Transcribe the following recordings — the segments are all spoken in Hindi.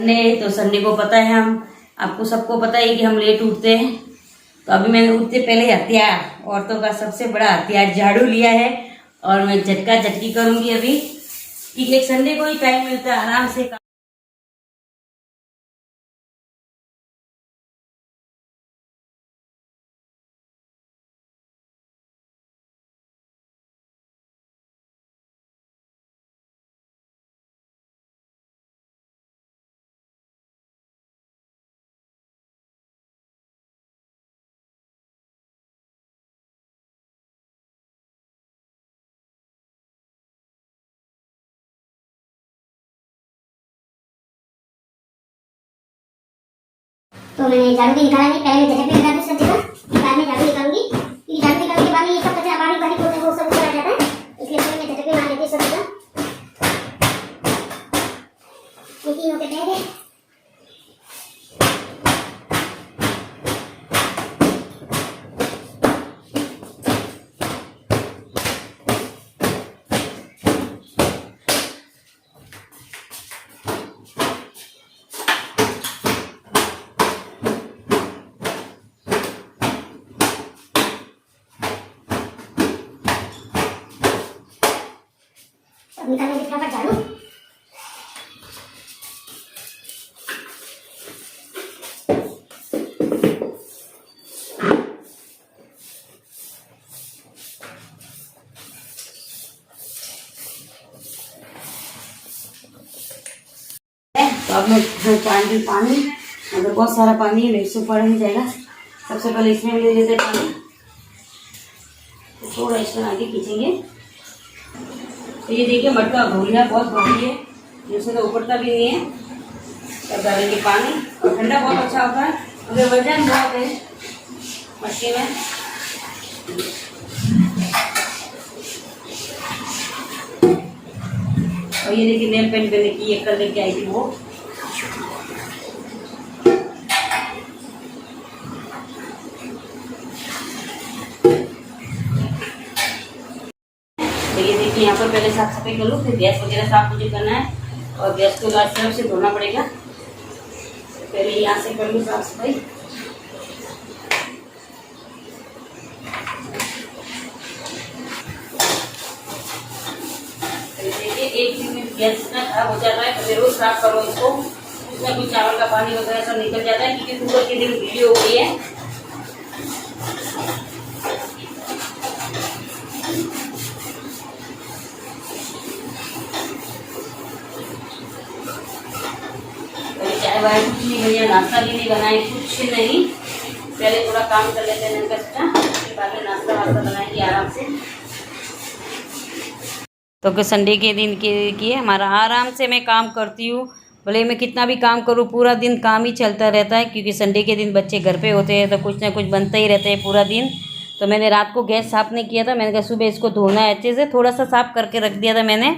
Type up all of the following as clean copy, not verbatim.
तो संडे को पता है, हम आपको सबको पता है कि हम लेट उठते हैं। तो अभी मैंने उठते पहले हथियार, औरतों का सबसे बड़ा हथियार झाड़ू लिया है और मैं झटका झटकी करूंगी अभी, कि एक संडे को ही टाइम मिलता है आराम से। तो मैंने झाड़ू भी निकाला नहीं, पहले झटक में लगा दी सब जगह, बाद में झाड़ू निकालूंगी, क्योंकि झाड़ू निकालने के बाद में ये सब कचरा बारीक बारीक होता है वो सब ऊपर आ जाता है, इसलिए पहले मैं झटक में मार देती हूँ सब जगह। ये तीनों के बैग है। अब निकालने के फटाफट झाड़ू। तो अब मैं पानी अगर बहुत सारा पानी है, इससे ऊपर नहीं जाएगा। सबसे पहले इसमें ले लेते हैं पानी, तो थोड़ा इसमें आगे खींचेंगे। तो ये देखिए मटका घोलिया बहुत भारी है, जिससे तो ऊपरता भी नहीं है। तब डालेंगे पानी, और ठंडा बहुत अच्छा होता है, अगर वजन बहुत है मटके में। और ये देखिए नेल पेंट करने की ये कर लेके आई थी वो। तो ये देखिए यहाँ पर पहले साफ सफाई कर लो, फिर गैस वगैरह साफ मुझे करना है, और गैस को लास्ट तरफ से धोना पड़ेगा। पहले यहाँ से कर लो साफ सफाई। देखिए एक दिन में गैस इतना खराब हो जाता है, तो रोज साफ करो इसको। उसमें कुछ चावल का पानी वगैरह सब निकल जाता है, क्योंकि सुबह के दिन गीली हो गई है। चाय वाय कुछ नहीं भैया, नाश्ता भी नहीं बनाए, कुछ नहीं। पहले थोड़ा काम कर लेते हैं कच्चा, फिर बाद में नाश्ता वास्ता बनाएंगे आराम से। तो संडे के दिन के हमारा आराम से मैं काम करती हूँ। भले मैं कितना भी काम करूँ, पूरा दिन काम ही चलता रहता है, क्योंकि संडे के दिन बच्चे घर पे होते हैं, तो कुछ ना कुछ बनता ही रहता है पूरा दिन। तो मैंने रात को गैस साफ़ नहीं किया था, मैंने कहा सुबह इसको धोना है अच्छे से, थोड़ा सा साफ़ करके रख दिया था मैंने।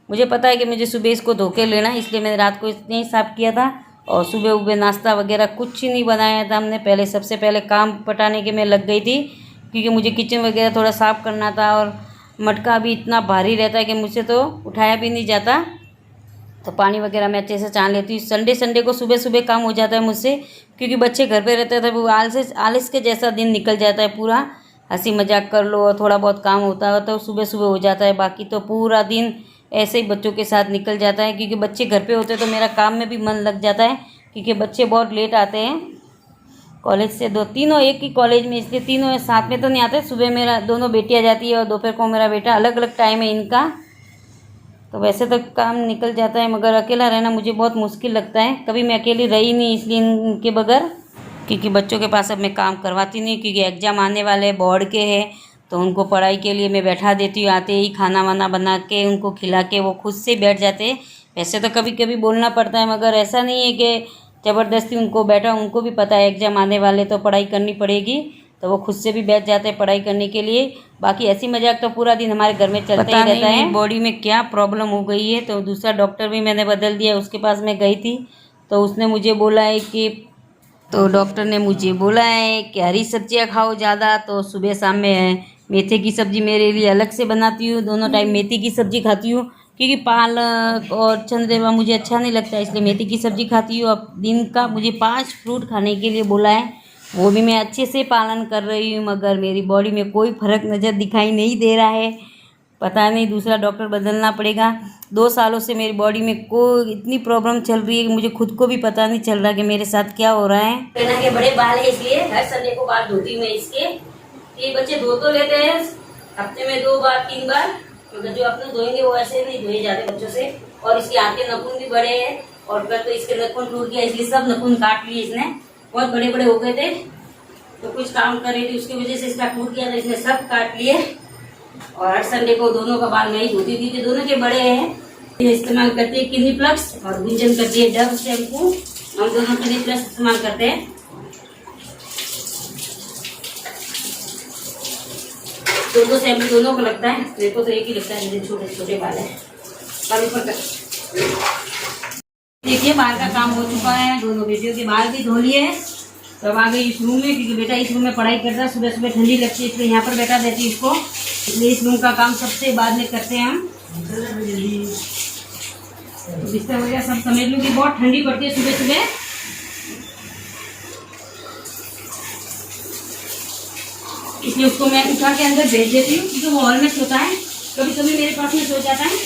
मुझे पता है कि मुझे सुबह इसको धो के लेना है, इसलिए मैंने रात को इसने ही साफ़ किया था। और सुबह नाश्ता वगैरह कुछ ही नहीं बनाया था हमने। पहले सबसे पहले काम पटाने के मैं लग गई थी, क्योंकि मुझे किचन वगैरह थोड़ा साफ़ करना था, और मटका भी इतना भारी रहता है कि मुझसे तो उठाया भी नहीं जाता। तो पानी वगैरह मैं अच्छे से छान लेती हूँ। संडे को सुबह सुबह काम हो जाता है मुझसे, क्योंकि बच्चे घर पे रहते हैं, तो वो आलस के जैसा दिन निकल जाता है पूरा। हंसी मजाक कर लो और थोड़ा बहुत काम होता है तो सुबह सुबह हो जाता है, बाकी तो पूरा दिन ऐसे ही बच्चों के साथ निकल जाता है। क्योंकि बच्चे घर पे होते हैं तो मेरा काम में भी मन लग जाता है, क्योंकि बच्चे बहुत लेट आते हैं कॉलेज से। तीनों एक ही कॉलेज में, इसलिए तीनों साथ में तो नहीं आते। सुबह मेरा दोनों बेटियां जाती है और दोपहर को मेरा बेटा, अलग अलग टाइम है इनका। तो वैसे तो काम निकल जाता है, मगर अकेला रहना मुझे बहुत मुश्किल लगता है। कभी मैं अकेली रही नहीं इसलिए इनके बगैर, क्योंकि बच्चों के पास अब मैं काम करवाती नहीं, क्योंकि एग्ज़ाम आने वाले बोर्ड के हैं। तो उनको पढ़ाई के लिए मैं बैठा देती हूँ, आते ही खाना वाना बना के उनको खिला के वो खुद से बैठ जाते हैं। वैसे तो कभी कभी बोलना पड़ता है, मगर ऐसा नहीं है कि ज़बरदस्ती उनको बैठा। उनको भी पता है एग्ज़ाम आने वाले तो पढ़ाई करनी पड़ेगी, तो वो खुद से भी बैठ जाते हैं पढ़ाई करने के लिए। बाकी ऐसी मजाक तो पूरा दिन हमारे घर में चलता ही रहता है। बॉडी में क्या प्रॉब्लम हो गई है, तो दूसरा डॉक्टर भी मैंने बदल दिया। उसके पास मैं गई थी, तो उसने मुझे बोला है कि तो डॉक्टर ने मुझे बोला है कि हरी सब्जियां खाओ ज़्यादा। तो सुबह शाम में मेथी की सब्ज़ी मेरे लिए अलग से बनाती हूँ, दोनों टाइम मेथी की सब्ज़ी खाती हूँ, क्योंकि पालक और चंद्रमा मुझे अच्छा नहीं लगता, इसलिए मेथी की सब्ज़ी खाती हूँ। अब दिन का मुझे 5 फ्रूट खाने के लिए बोला है, वो भी मैं अच्छे से पालन कर रही हूँ, मगर मेरी बॉडी में कोई फ़र्क नज़र दिखाई नहीं दे रहा है। पता नहीं दूसरा डॉक्टर बदलना पड़ेगा। 2 सालों से मेरी बॉडी में कोई इतनी प्रॉब्लम चल रही है कि मुझे खुद को भी पता नहीं चल रहा कि मेरे साथ क्या हो रहा है। पहना के बड़े बाल है, इसलिए हर संडे को बाल धोती हूँ मैं इसके। ये बच्चे धो तो लेते हैं हफ्ते में 2 बार 3 बार, मगर जो अपने धोएंगे वो ऐसे नहीं धोए जाते बच्चों से। और इसके हाथ के नाखून भी बड़े हैं, और कल तो इसके नाखून टूट गया, इसलिए सब नाखून काट लिए इसने। बहुत बड़े बड़े हो गए थे, तो कुछ काम कर रही थी उसकी वजह से इसका टूट गया, तो इसने सब काट लिए। और हर संडे को दोनों का बाल नहीं धोती थी, क्योंकि दोनों के बड़े हैं। ये इस्तेमाल करते हैं क्लिनिक प्लस, और गुंजन करती है डव शैम्पू। हम दोनों क्लिनिक प्लस इस्तेमाल करते हैं। दो शैम्पू दोनों को लगता है, मेरे को तो एक ही लगता है, मेरे छोटे छोटे बाल है। देखिए बाल का काम हो चुका है, दोनों बेटियों के बाल भी धो लिए। तो अब आ गई इस रूम में, क्योंकि बेटा इस रूम में पढ़ाई करता है, सुबह सुबह ठंडी लगती है, इसलिए यहाँ पर बैठा देती है इसको। इसलिए इस रूम का काम सबसे बाद में करते हैं हम। तो बिस्तर वगैरह सब समझ लूँ कि बहुत ठंडी पड़ती है सुबह सुबह। इसलिए उसको मैं उठा के अंदर भेज देती हूँ, क्योंकि वो हॉल में सोता है, कभी कभी मेरे पास में सो जाता है।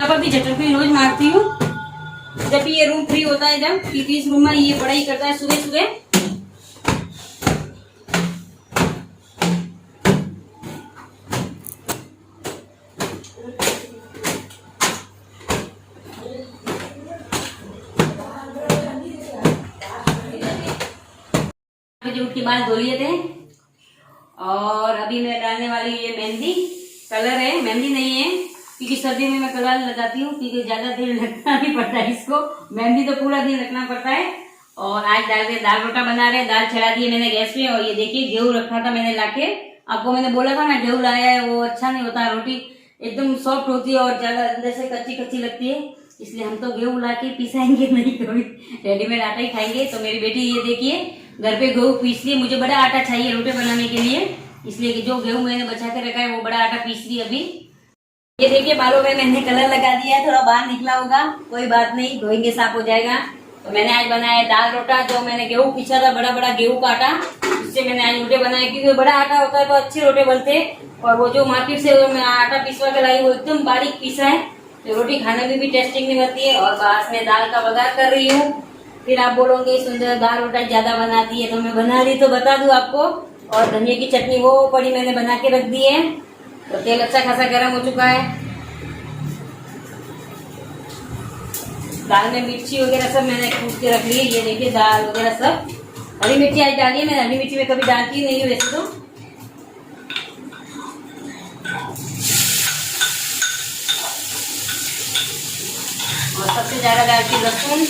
तब अभी झटक भी रोज मारती हूँ जब भी ये रूम फ्री होता है, जब क्योंकि इस रूम में ये पढ़ाई करता है सुबह सुबह। उठ के बाल धो लिए थे, और अभी मैं डालने वाली ये मेहंदी कलर है, मेहंदी नहीं है, क्योंकि सर्दी में मैं कलर लगाती हूँ, क्योंकि ज्यादा देर रखना भी पड़ता है इसको। मेहंदी तो पूरा दिन रखना पड़ता है। और आज दाल रोटा बना रहे, दाल चढ़ा दी मैंने गैस पे। और ये देखिए गेहूं रखा था मैंने लाके, आपको मैंने बोला था ना गेहूं लाया है, वो अच्छा नहीं होता, रोटी एकदम सॉफ्ट होती है और ज्यादा अंदर से कच्ची कच्ची लगती है। इसलिए हम तो गेहूं ला के पिसाएंगे नहीं, कभी रेडीमेड आटा ही खाएंगे। तो मेरी बेटी ये देखिए घर पे गेहूं पीस लिए, मुझे बड़ा आटा चाहिए रोटी बनाने के लिए, इसलिए कि जो गेहूं मैंने बचा के रखा है वो बड़ा आटा पीस ली अभी। ये देखिए बालों में मैंने कलर लगा दिया है, थोड़ा बाहर निकला होगा, कोई बात नहीं, धोएंगे साफ हो जाएगा। तो मैंने आज बनाया दाल रोटा, जो मैंने गेहूं पीसा था, बड़ा बड़ा गेहूं का आटा, उससे मैंने आज रोटे बनाए, क्योंकि बड़ा आटा होता है तो अच्छे रोटे बनते। और वो जो मार्केट से मैं आटा पिसवा के लाई वो एकदम बारीक पीसा है, तो रोटी खाने में भी टेस्टिंग नहीं होती है। और बाहर में दाल का बघार कर रही हूँ, फिर आप बोलोगे सुंदर दाल रोटा ज्यादा बनाती है, तो मैं बना रही तो बता दूं आपको। और धनिया की चटनी वो पड़ी मैंने बना के रख दी है। तो तेल अच्छा खासा गर्म हो चुका है, दाल में मिर्ची वगैरह सब मैंने कूट के रख ली है। ये देखिए दाल वगैरह सब, हरी मिर्ची आज डाली है, मैंने हरी मिर्ची में कभी डालती नहीं हूँ वैसे तो। और सबसे ज्यादा डालती लहसुन,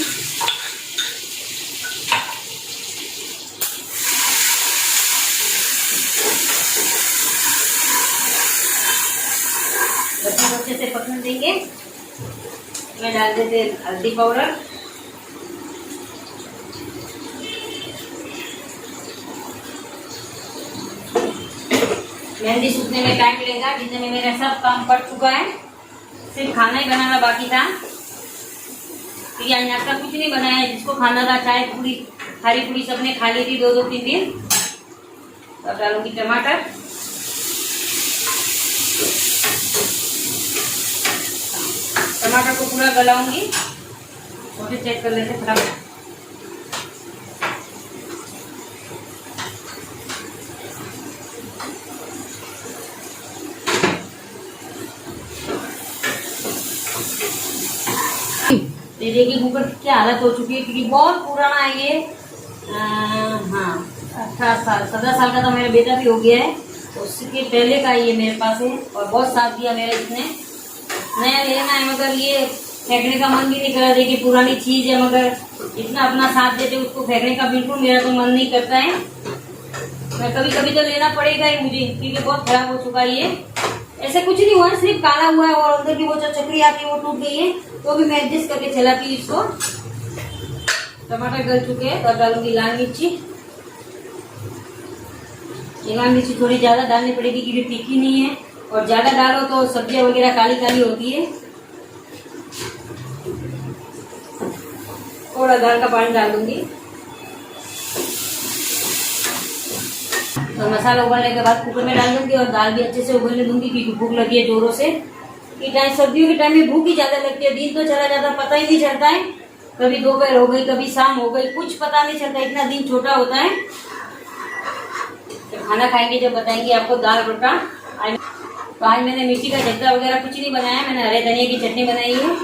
अच्छे से पकने देंगे। मैं डाल देते हल्दी पाउडर, मेहंदी सूखने में टाइम लगेगा, जितने में मेरा सब काम पड़ चुका है, सिर्फ खाना ही बनाना बाकी था। तो आज नाश्ता कुछ नहीं बनाया है, जिसको खाना था चाय पूरी हरी पूरी सबने खा ली थी 2-3 दिन। अब डालूंगी टमाटर, टमाटर को पूरा गलाऊंगी और फिर चेक कर लेते फटाफट। ये देखिए कुकर की क्या हालत हो चुकी है, क्योंकि बहुत पुराना है ये। हाँ 18 साल का तो मेरा बेटा भी हो गया है, तो उसके पहले का ये मेरे पास है। और बहुत साथ दिया मेरा इसने, नया लेना है मगर ये फेंकने का मन भी नहीं करा। देखिए पुरानी चीज है, मगर इतना अपना साथ देते उसको फेंकने का बिल्कुल मेरा तो मन नहीं करता है। मैं कभी कभी तो लेना पड़ेगा ही मुझे, क्योंकि बहुत खराब हो चुका है ये। ऐसे कुछ नहीं हुआ, सिर्फ काला हुआ है और अंदर की वो जो चक्री आती है वो टूट गई है, तो भी मैं एडजस्ट करके चलाती हूँ इसको। टमाटर गल चुके हैं, तो डालूंगी लाल मिर्ची। ये लाल मिर्ची थोड़ी ज्यादा डालनी पड़ेगी, क्योंकि तीखी नहीं है और ज़्यादा डालो तो सब्जियां वगैरह काली काली होती है। थोड़ा दाल का पानी डाल दूंगी। तो मसाला उबलने के बाद कुकर में डाल दूंगी और दाल भी अच्छे से उबलने दूंगी, क्योंकि भूख लगी है जोरों से। कि टाइम सर्दियों के टाइम में भूख ही ज्यादा लगती है, दिन तो चला जाता पता ही नहीं चलता है, कभी दोपहर हो गई कभी शाम हो गई, कुछ पता नहीं चलता, इतना दिन छोटा होता है। तो खाना खाएंगे जब बताएंगे आपको दाल रोटा। तो आज मैंने मिर्ची का झट्टा वगैरह कुछ नहीं बनाया, मैंने हरे धनिया की चटनी बनाई है।